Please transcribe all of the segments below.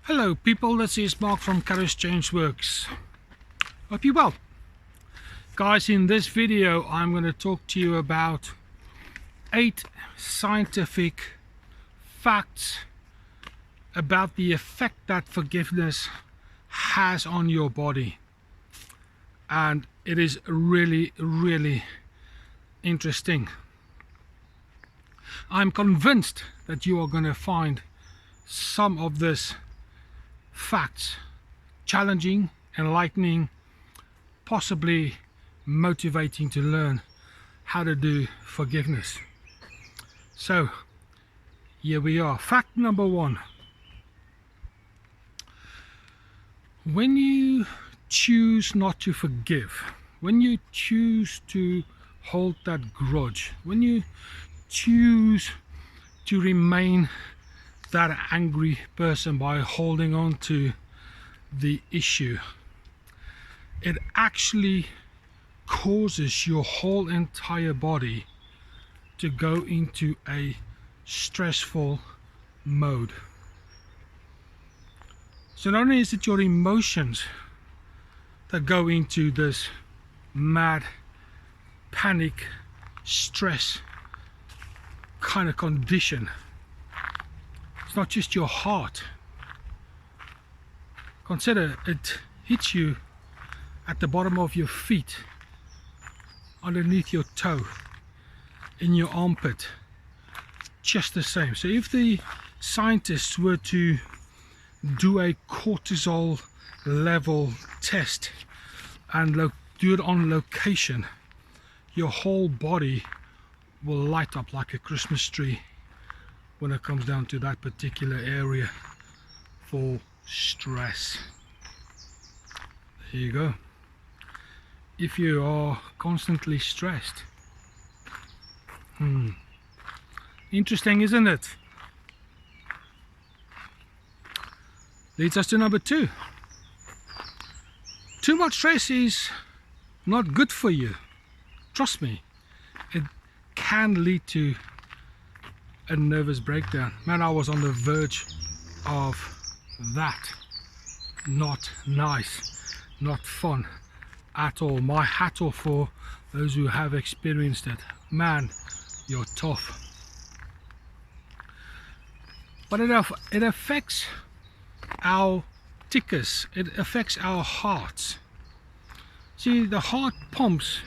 Hello people, this is Mark from Courage Change Works. Hope you're well. Guys, in this video I'm going to talk to you about 8 scientific facts about the effect that forgiveness has on your body. And it is really interesting. I'm convinced that you are going to find some of this facts challenging, enlightening, possibly motivating to learn how to do forgiveness. So here we are. Fact number 1. When you choose not to forgive, when you choose to hold that grudge, when you choose to remain that angry person by holding on to the issue, it actually causes your whole entire body to go into a stressful mode. So not only is it your emotions that go into this mad panic stress kind of condition, it's not just your heart. Consider it hits you at the bottom of your feet, underneath your toe, in your armpit, just the same. So if the scientists were to do a cortisol level test and do it on location, your whole body will light up like a Christmas tree when it comes down to that particular area for stress. There you go. If you are constantly stressed, interesting, isn't it? Leads us to number 2. Too much stress is not good for you. Trust me, it can lead to a nervous breakdown. Man, I was on the verge of that. Not nice, not fun at all. My hat off for those who have experienced it. Man, you're tough. But it affects our tickers, it affects our hearts. See, the heart pumps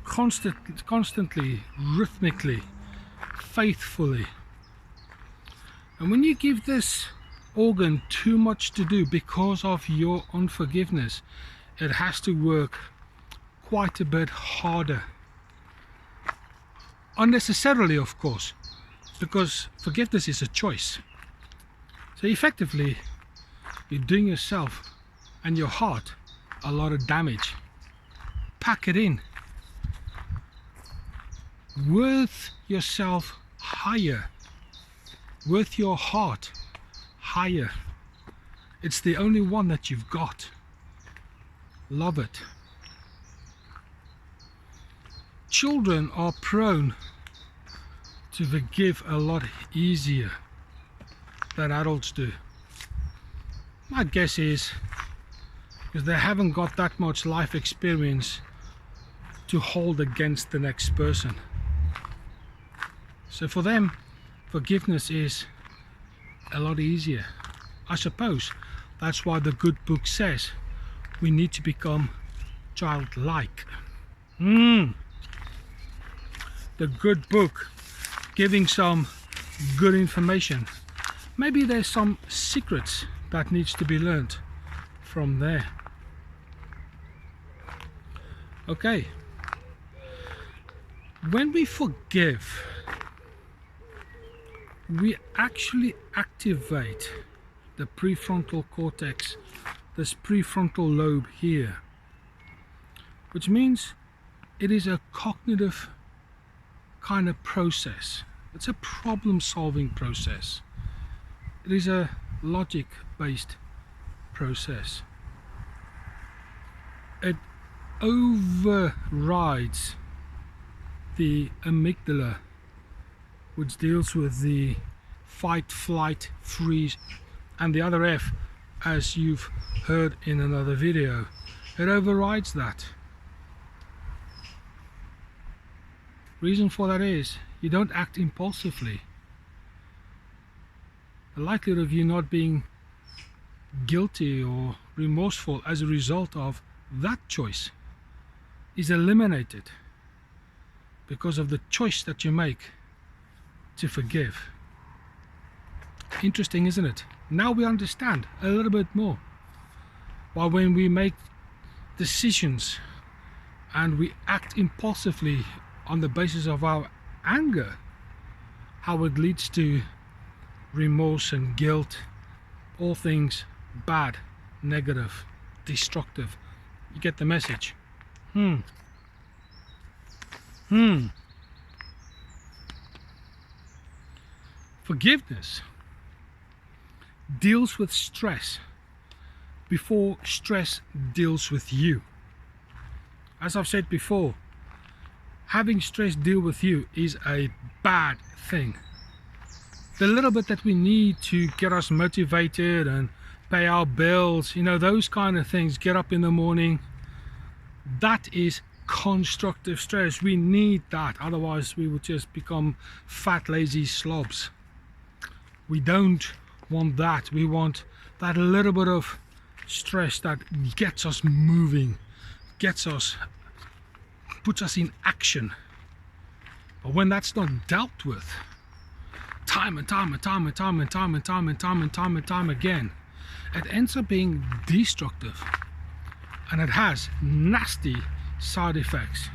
constantly, rhythmically, faithfully. And when you give this organ too much to do because of your unforgiveness, it has to work quite a bit harder. Unnecessarily, of course, because forgiveness is a choice. So effectively, you're doing yourself and your heart a lot of damage. Pack it in. Worth yourself higher. Worth your heart higher. It's the only one that you've got. Love it. Children are prone to forgive a lot easier than adults do. My guess is because they haven't got that much life experience to hold against the next person. So for them, forgiveness is a lot easier. I suppose that's why the good book says we need to become childlike. The good book giving some good information. Maybe there's some secrets that needs to be learned from there. Okay. When we forgive, we actually activate the prefrontal cortex, this prefrontal lobe here, which means it is a cognitive kind of process. It's a problem-solving process. It is a logic-based process. It overrides the amygdala, which deals with the fight, flight, freeze and the other F, as you've heard in another video, it overrides that. Reason for that is you don't act impulsively. The likelihood of you not being guilty or remorseful as a result of that choice is eliminated because of the choice that you make to forgive. Interesting, isn't it? Now we understand a little bit more why when we make decisions and we act impulsively on the basis of our anger, how it leads to remorse and guilt, all things bad, negative, destructive. You get the message? Forgiveness deals with stress before stress deals with you. As I've said before, having stress deal with you is a bad thing. The little bit that we need to get us motivated and pay our bills, you know, those kind of things, get up in the morning, that is constructive stress. We need that, otherwise we will just become fat, lazy slobs. We don't want that. We want that little bit of stress that gets us moving, puts us in action. But when that's not dealt with time and time again, it ends up being destructive, and it has nasty side effects.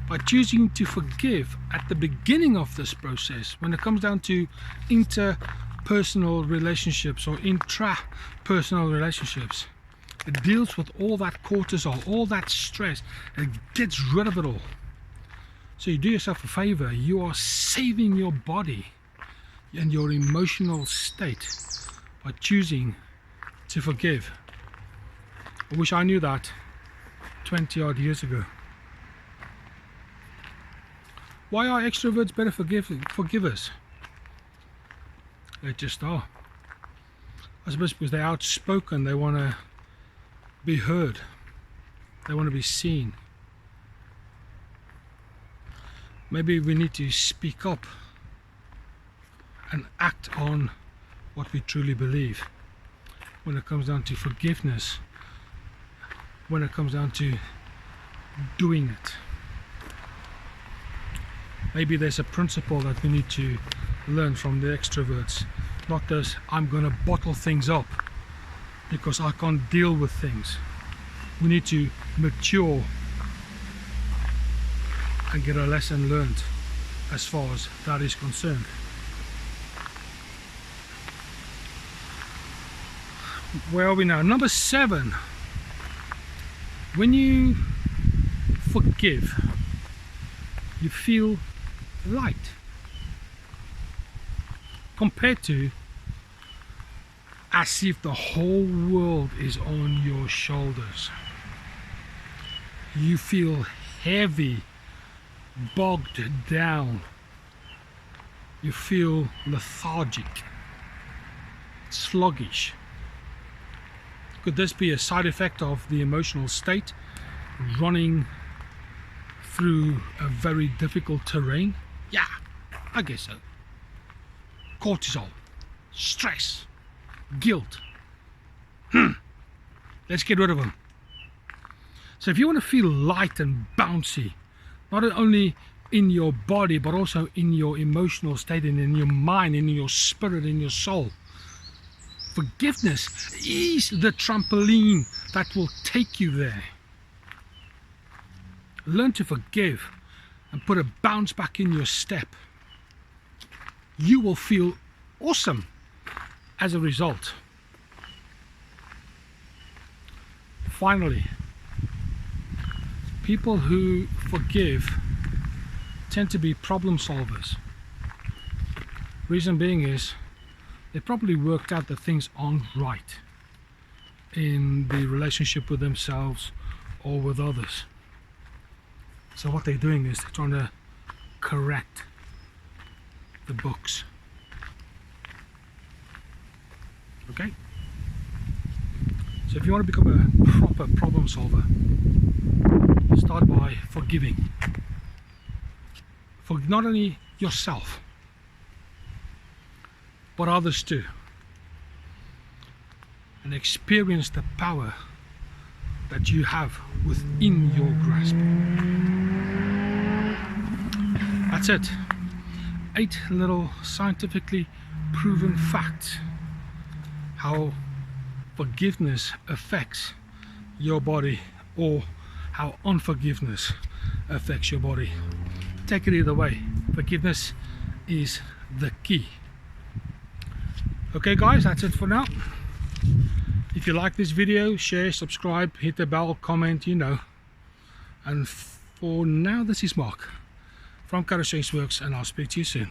By choosing to forgive at the beginning of this process, when it comes down to interpersonal relationships or intrapersonal relationships, it deals with all that cortisol, all that stress, and it gets rid of it all. So you do yourself a favor, you are saving your body and your emotional state by choosing to forgive. I wish I knew that 20 odd years ago. Why are extroverts better forgivers? They just are. I suppose because they're outspoken, they want to be heard, they want to be seen. Maybe we need to speak up and act on what we truly believe when it comes down to forgiveness, when it comes down to doing it. Maybe there's a principle that we need to learn from the extroverts. Not this, I'm going to bottle things up because I can't deal with things. We need to mature and get a lesson learned as far as that is concerned. Where are we now? Number 7. When you forgive, you feel light compared to as if the whole world is on your shoulders. You feel heavy, bogged down. You feel lethargic, sluggish. Could this be a side effect of the emotional state running through a very difficult terrain? Yeah, I guess so. Cortisol, stress, guilt. Let's get rid of them. So if you want to feel light and bouncy, not only in your body but also in your emotional state and in your mind, in your spirit, in your soul, forgiveness is the trampoline that will take you there. Learn to forgive and put a bounce back in your step. You will feel awesome as a result. Finally, people who forgive tend to be problem solvers. Reason being is they probably worked out that things aren't right in the relationship with themselves or with others. So what they're doing is they're trying to correct the books. Okay? So if you want to become a proper problem solver, start by forgiving. For not only yourself, but others too. And experience the power that you have within your grasp. That's it. 8 little scientifically proven facts how forgiveness affects your body, or how unforgiveness affects your body. Take it either way. Forgiveness is the key. Okay guys, that's it for now. If you like this video, share, subscribe, hit the bell, comment, you know. And for now, this is Mark from Curtis Works, and I'll speak to you soon.